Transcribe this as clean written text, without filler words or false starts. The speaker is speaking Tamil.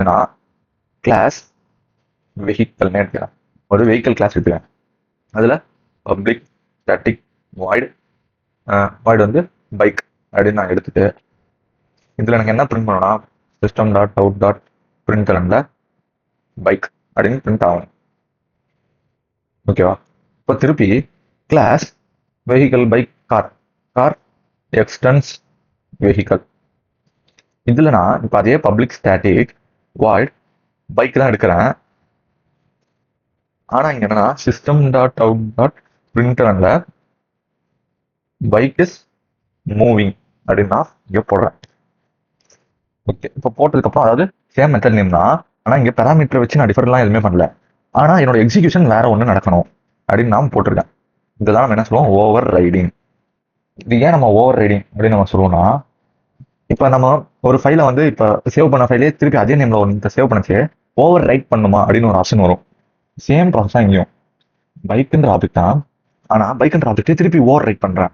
என்னன்னா கிளாஸ் வெஹிக்கல்னு எடுக்கிறேன். ஒரு வெஹிக்கல் கிளாஸ் எடுக்கிறேன். அதில் பப்ளிக் ஸ்டாட்டிக் வாய்டு வாய்டு வந்து பைக் அப்படின்னு நான் எடுத்துட்டு இதில் எனக்கு என்ன பிரிண்ட் பண்ணணும்னா system dot out dot print bike அப்படின்னு பிரிண்ட் ஆகணும். ஓகேவா? இப்போ திருப்பி class vehicle bike car car extends vehicle இதில் நான் இப்போ அதே பப்ளிக் ஸ்டாட்டிக் வாய்ட் பைக் தான் எடுக்கிறேன். ஆனால் இங்கே என்னன்னா சிஸ்டம் டாட் அவுட் டாட் பிரிண்டர்ல பைக் இஸ் மூவிங் அப்படின்னு நான் இங்கே போடுறேன். ஓகே, இப்போ போட்டதுக்கப்புறம் அதாவது சேம் மெத்தட் நேம் தான். ஆனால் இங்கே பேராமீட்டர் வச்சு நான் டிஃபரெண்ட்லாம் எதுவுமே பண்ணல. ஆனால் என்னோட எக்ஸிகியூஷன் வேற ஒன்று நடக்கணும் அப்படின்னு நான் போட்டிருக்கேன். இதுதான் நம்ம என்ன சொல்லுவோம், ஓவர் ரைடிங். இது ஏன் நம்ம ஓவர் ரைடிங் அப்படின்னு நம்ம சொல்லுவோம்னா, இப்போ நம்ம ஒரு ஃபைலை வந்து இப்போ சேவ் பண்ண ஃபைலே திருப்பி அதே நேமில் ஒன்று சேவ் பண்ணிச்சு ஓவர் ரைட் பண்ணுமா அப்படின்னு ஒரு ஆப்ஷன் வரும். சேம் ப்ராசஸ் தான் இங்கேயும். பைக்குன்ற ஆப்ஜெக்ட் தான், ஆனால் பைக்குன்ற ஆப்ஜெக்டே திருப்பி ஓவர் ரைட் பண்ணுறேன்.